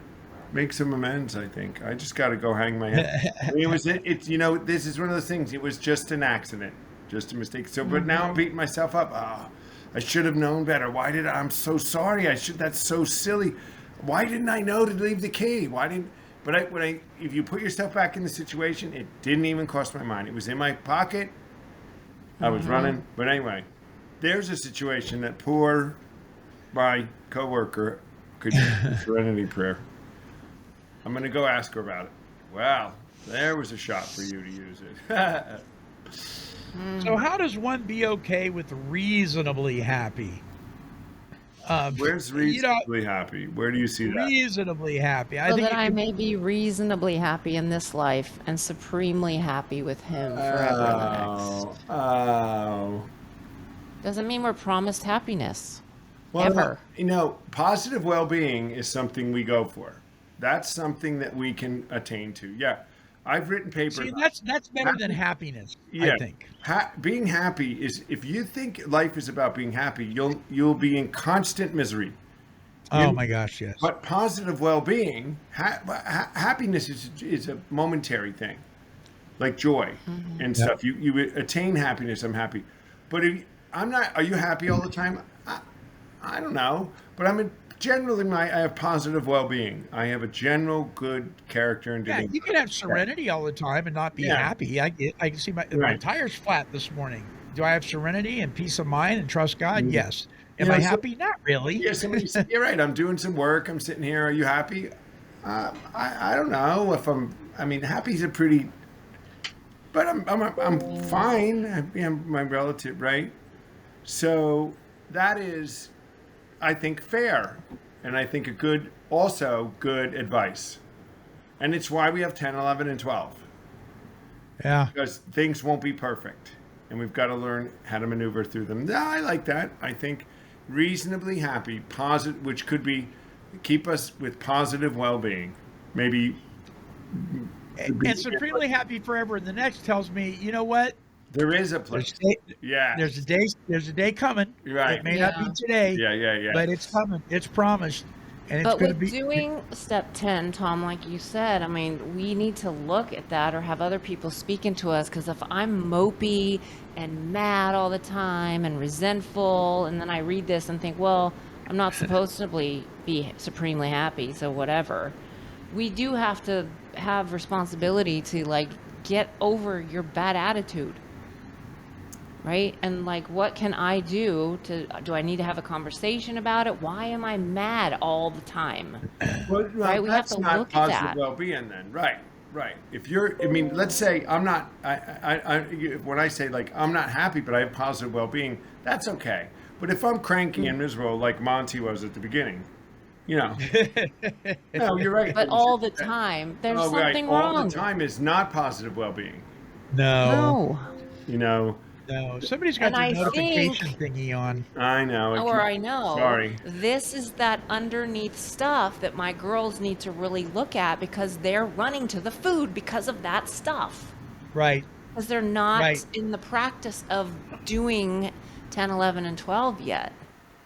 make some amends, I think. I just got to go hang my head. I mean, this is one of those things. It was just an accident. Just a mistake. So, but now I'm beating myself up. I should have known better. I'm so sorry. That's so silly. Why didn't I know to leave the key? If you put yourself back in the situation, it didn't even cross my mind. It was in my pocket. I was running. But anyway, there's a situation that my coworker could use Serenity Prayer. I'm going to go ask her about it. Well, there was a shot for you to use it. So how does one be okay with reasonably happy? Where's reasonably happy? Where do you see that? Reasonably happy. So that I may be reasonably happy in this life and supremely happy with him forever in the next. Oh. Doesn't mean we're promised happiness. Well, Ever. Positive well-being is something we go for. That's something that we can attain to. Yeah. I've written papers. See, that's better than happiness, yeah. I think. Being happy is, if you think life is about being happy, you'll be in constant misery. Oh my gosh, yes. But positive well-being, happiness is a momentary thing, like joy and stuff. You attain happiness. I'm happy, but I'm not. Are you happy all the time? I don't know, but generally I have positive well-being. I have a general good character and you can have serenity all the time and not be happy. I can see my tire's flat this morning. Do I have serenity and peace of mind and trust God? Yes. Am I happy? Not really. Yeah, somebody said, you're right. I'm doing some work. I'm sitting here. Are you happy? I don't know if happy's a pretty, but I'm fine. I'm my relative, right? So that is, I think, fair. And I think good advice. And it's why we have 10, 11, and 12. Yeah. Because things won't be perfect. And we've got to learn how to maneuver through them. No, I like that. I think reasonably happy, positive, which could be keep us with positive well-being. Maybe. And supremely happy forever. And the next tells me, you know what? There is a place. There's a day coming. Right. It may not be today. Yeah. But it's coming. It's promised. And it's going to be doing step 10, Tom, like you said, we need to look at that or have other people speaking to us, because if I'm mopey and mad all the time and resentful, and then I read this and think, well, I'm not supposed to be supremely happy, so whatever. We do have to have responsibility to get over your bad attitude. Right? And what can I do do I need to have a conversation about it? Why am I mad all the time? Well, right? We have to look at that. Well-being then. Right. If you're, let's say I'm not, when I say I'm not happy, but I have positive well-being, that's okay. But if I'm cranky and miserable like Monty was at the beginning, no, you're right. But all the time, there's something wrong. All the time is not positive well-being. No. No, somebody's got the notification thingy on. I know. I know. Sorry. This is that underneath stuff that my girls need to really look at, because they're running to the food because of that stuff. Right. Because they're not in the practice of doing 10, 11, and 12 yet.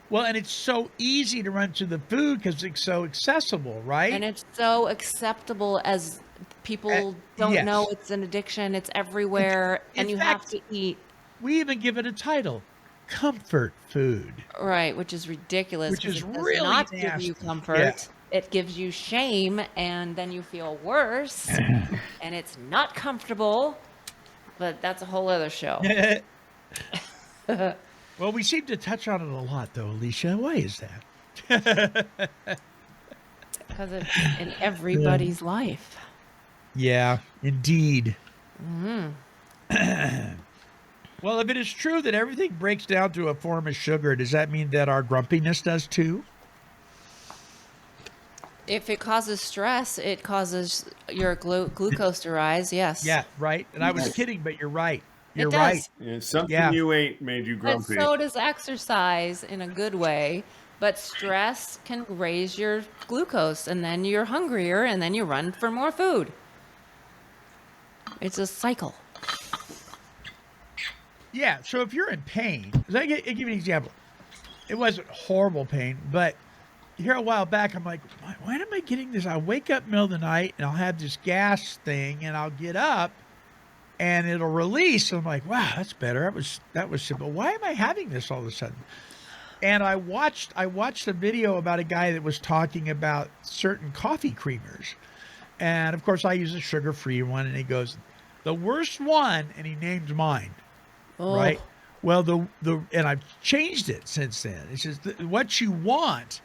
Well, and it's so easy to run to the food because it's so accessible, right? And it's so acceptable, as people don't know it's an addiction. It's everywhere, and you have to eat. We even give it a title, comfort food. Right, which is ridiculous. Which is really not nasty. give you comfort. Yeah. It gives you shame, and then you feel worse, and it's not comfortable. But that's a whole other show. Well, we seem to touch on it a lot, though, Alicia. Why is that? Because it's in everybody's life. Yeah, indeed. Mm-hmm. Well, if it is true that everything breaks down to a form of sugar, does that mean that our grumpiness does too? If it causes stress, it causes your glucose to rise, yes. Yeah, right. And I was kidding, but you're right. You're does. right. Yeah, something you ate made you grumpy. But so does exercise in a good way. But stress can raise your glucose, and then you're hungrier, and then you run for more food. It's a cycle. Yeah, so if you're in pain, I'll give you an example. It wasn't horrible pain, but here a while back, I'm like, why am I getting this? I'll wake up in the middle of the night, and I'll have this gas thing, and I'll get up, and it'll release. And I'm like, wow, that's better. That was simple. Why am I having this all of a sudden? And I watched a video about a guy that was talking about certain coffee creamers. And of course I use a sugar-free one, and he goes, the worst one, and he named mine. Oh. Right? Well, and I've changed it since then. It says what you want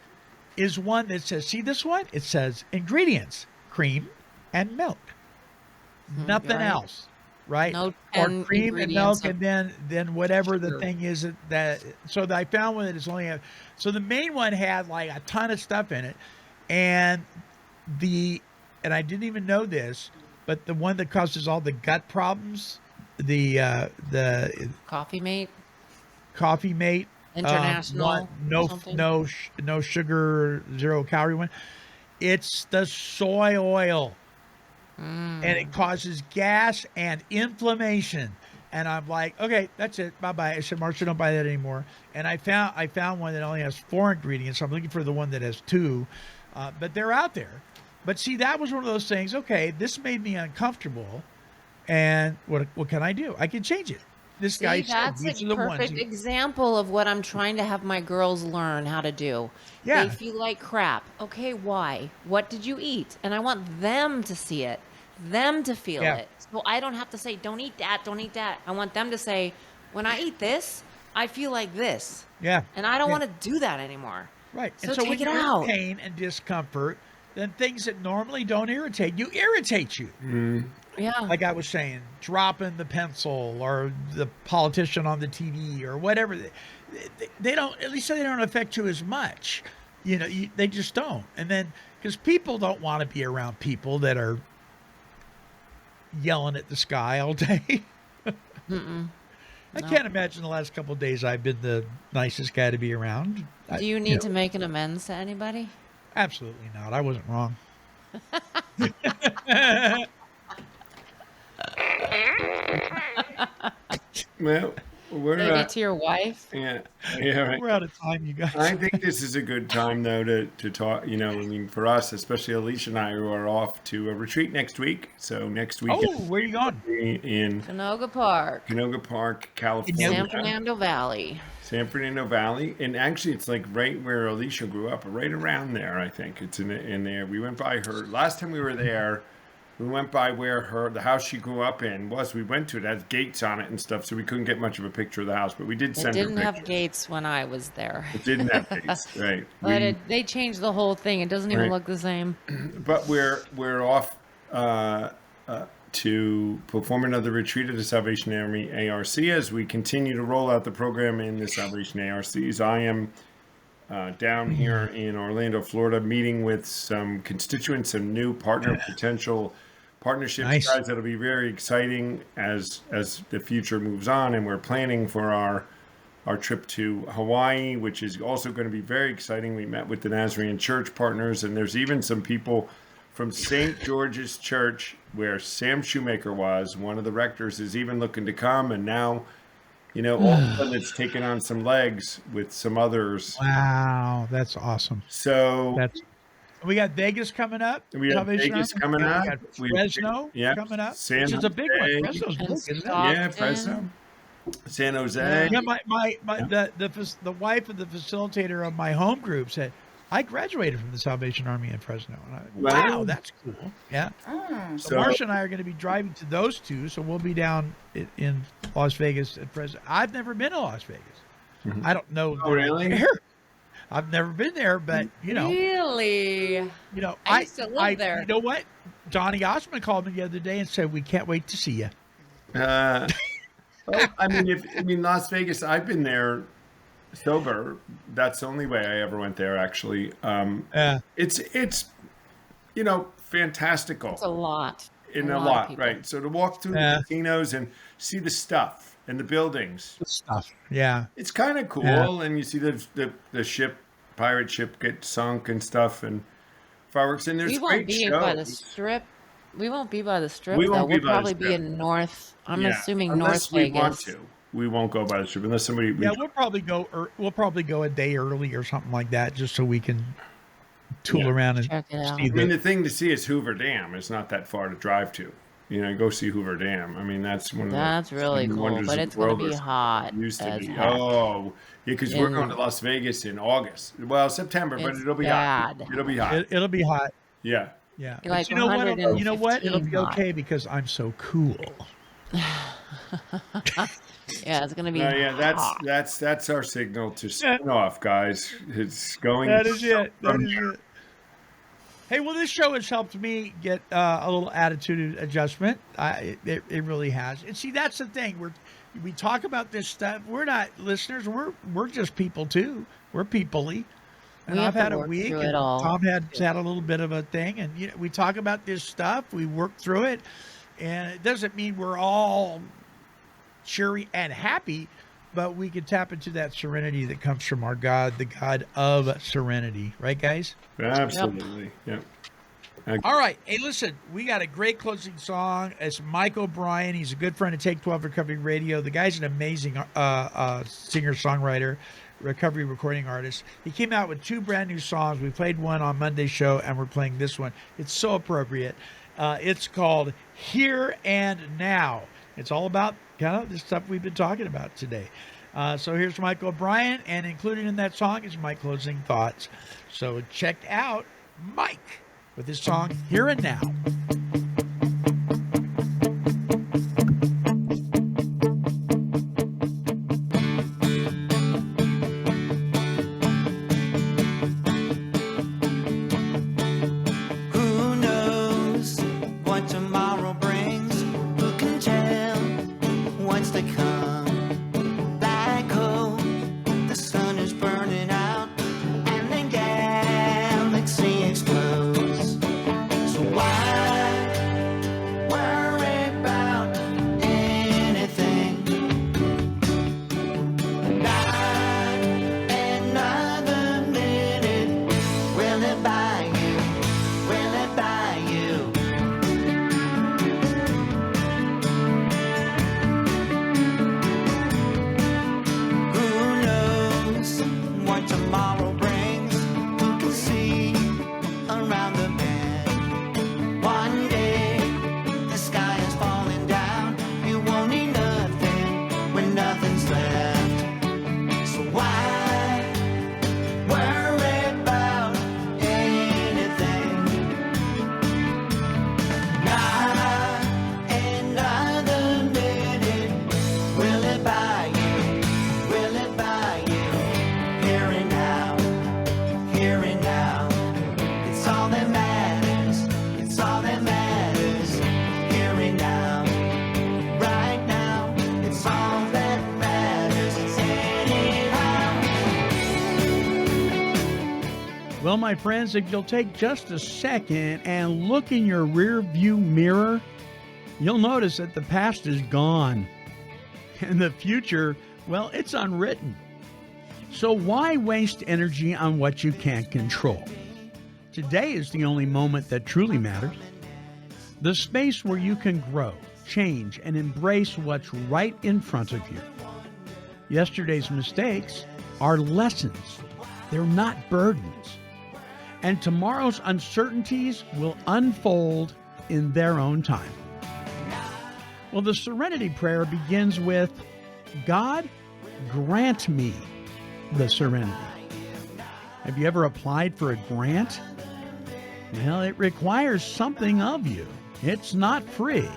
is one that says, see this one? It says ingredients, cream and milk. Nothing right. else. Right? No Or 10 cream and ingredients milk, and then whatever the sugar. thing is that so that I found one that is only so the main one had like a ton of stuff in it, and I didn't even know this, but the one that causes all the gut problems, the Coffee Mate Coffee Mate International. something? no sugar, 0 calorie one. It's the soy oil. And it causes gas and inflammation. And I'm like, okay, that's it. Bye-bye. I said, Marcia, don't buy that anymore. And I found one that only has 4 ingredients. So I'm looking for the one that has 2. But they're out there. But see, that was one of those things. Okay, this made me uncomfortable. And what can I do? I can change it. This See, guy said, that's these a are the ones. perfect example of what I'm trying to have my girls learn how to do. Yeah. They feel like crap. Okay, why? What did you eat? And I want them to see it, them to feel Yeah. it. So I don't have to say, don't eat that, don't eat that. I want them to say, when I eat this, I feel like this. Yeah. And I don't Yeah. want to do that anymore. Right. So And so when take it you're in out. pain and discomfort, then things that normally don't irritate you irritate you. Yeah. Like I was saying, dropping the pencil or the politician on the TV or whatever. They don't, at least they don't affect you as much. They just don't. And then, because people don't want to be around people that are yelling at the sky all day. I can't imagine the last couple of days I've been the nicest guy to be around. Do you need to make an amends to anybody? Absolutely not. I wasn't wrong. Well, we're Maybe to your wife? yeah, right. We're out of time, you guys. I think this is a good time, though, to talk. I mean, for us, especially Alicia and I, who are off to a retreat next week. So next week, Oh, where are you going? in Canoga Park, Canoga Park, California, San Fernando Valley. San Fernando Valley, and actually, it's like right where Alicia grew up, right around there. I think it's in there. We went by her last time we were there. We went by where the house she grew up in was. We went to it. It had gates on it and stuff, so we couldn't get much of a picture of the house. But we did It send her didn't have pictures. gates when I was there. It didn't have gates, right? But they changed the whole thing. It doesn't even Right. look the same. But we're off to perform another retreat at the Salvation Army ARC as we continue to roll out the program in the Salvation ARCs. I am down here in Orlando, Florida, meeting with some constituents and new potential partnerships. Nice. Guys, that'll be very exciting as the future moves on, and we're planning for our trip to Hawaii, which is also going to be very exciting. We met with the Nazarene Church partners, and there's even some people from St. George's Church, where Sam Shoemaker was, one of the rectors, is even looking to come. And now, all of a sudden it's taken on some legs with some others. Wow, that's awesome. So We got Vegas coming up. we have Salvation Vegas Army. coming up. We got Fresno coming up, San which is a big Jose. one. Fresno's big, And isn't it? Yeah, Stockton. Fresno. San Jose. Yeah, the wife of the facilitator of my home group said, I graduated from the Salvation Army in Fresno. And I went, Wow. wow, that's cool. Yeah. So So- Marcia and I are going to be driving to those two, so we'll be down in Las Vegas at Fresno. I've never been to Las Vegas. I don't know. Oh, really? There. I've never been there, but Really? I used to live there. You know what? Donnie Osmond called me the other day and said, we can't wait to see you. Well, I mean, Las Vegas, I've been there sober. That's the only way I ever went there, actually. It's fantastical. It's a lot. In a of lot, people. right? So to walk through the casinos and see the stuff and the buildings, Stuff. Yeah. it's kind of cool. Yeah. And you see the pirate ship get sunk and stuff, and fireworks. And there's We won't great be shows. by the strip. We won't be by the strip, We though. won't be We'll by the probably strip. be in North. I'm Yeah, assuming unless North we Vegas. want to. We won't go by the strip unless somebody. Yeah, we'll probably go a day early or something like that, just so we can tool around and Check it out. see I mean, the. the thing to see is Hoover Dam. It's not that far to drive to. go see Hoover Dam. I mean, that's one of That's really the cool, wonders but of it's the world. going to be hot Used to as be. heck. Oh, yeah, because we're going to And Las Vegas in August. Well, September, but it's it'll be bad. hot. It'll be hot. It'll be hot. Yeah. Yeah. But Like you know what? You know what? It'll 115 be hot. okay because I'm so cool. Yeah, it's going to be Yeah, hot. that's our signal to spin off, guys. It's going. That is it. That from is here. it. Hey, well, this show has helped me get a little attitude adjustment. It really has. And see, that's the thing. We talk about this stuff. We're not listeners. We're just people too. We're people-y. And We I've have to had a work week, through and it all. Tom had a little bit of a thing, and we talk about this stuff. We work through it, and it doesn't mean we're all cheery and happy, but we can tap into that serenity that comes from our God, the God of serenity. Right, guys? Absolutely. Yep. All right. Hey, listen, we got a great closing song. It's Mike O'Brien. He's a good friend of Take 12 Recovery Radio. The guy's an amazing singer-songwriter, recovery recording artist. He came out with 2 brand new songs. We played one on Monday's show, and we're playing this one. It's so appropriate. It's called Here and Now. It's all about kind of the stuff we've been talking about today. So here's Mike O'Brien, and included in that song is my closing thoughts. So check out Mike with his song Here and Now. Who knows what tomorrow brings? Who can tell what's to come? Black hole, the sun is burning out, and the galaxy explodes. So why worry about anything? Not another minute. Will it buy you? Will it buy you? Who knows what tomorrow brings? Who can see around the bend? One day the sky is falling down. You won't need nothing when nothing's left. So why worry about anything? Not another minute. Will it buy you? Will it buy you? Here and now, here and now. It's all that matters. It's all that matters. Here and now, right now. It's all that matters. It's anyhow. Well, my friends, if you'll take just a second and look in your rear view mirror, you'll notice that the past is gone. And the future, well, it's unwritten. So why waste energy on what you can't control? Today is the only moment that truly matters. The space where you can grow, change, and embrace what's right in front of you. Yesterday's mistakes are lessons. They're not burdens. And tomorrow's uncertainties will unfold in their own time. Well, the Serenity Prayer begins with, God, grant me the serenity. Have you ever applied for a grant? Well, it requires something of you. It's not free.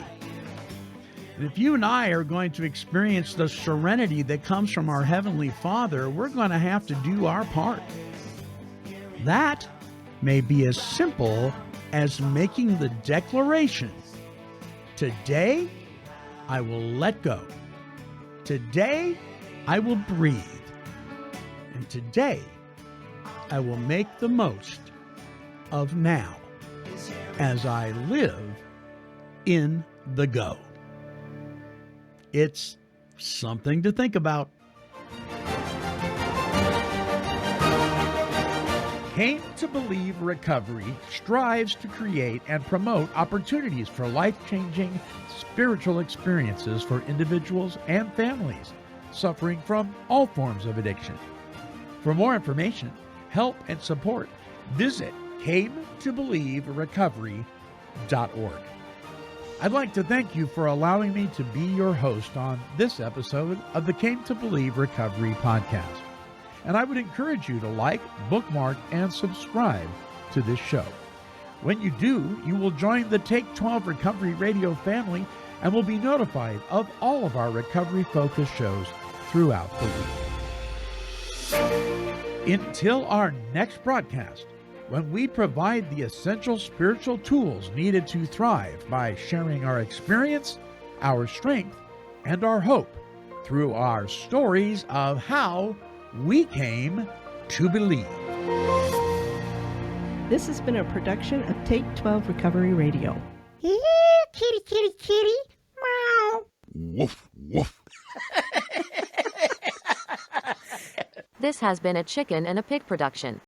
And if you and I are going to experience the serenity that comes from our Heavenly Father, we're going to have to do our part. That may be as simple as making the declaration, today I will let go. Today I will breathe. And today I will make the most of now as I live in the go. It's something to think about. Came to Believe Recovery strives to create and promote opportunities for life-changing spiritual experiences for individuals and families suffering from all forms of addiction. For more information, help, and support, visit cametobelieverecovery.org. I'd like to thank you for allowing me to be your host on this episode of the Came to Believe Recovery podcast. And I would encourage you to like, bookmark, and subscribe to this show. When you do, you will join the Take 12 Recovery Radio family and will be notified of all of our recovery-focused shows throughout the week. Until our next broadcast, when we provide the essential spiritual tools needed to thrive by sharing our experience, our strength, and our hope through our stories of how we came to believe. This has been a production of Take 12 Recovery Radio. Yeah, kitty, kitty, kitty. Meow. Woof, woof. This has been a Chicken and a Pig production.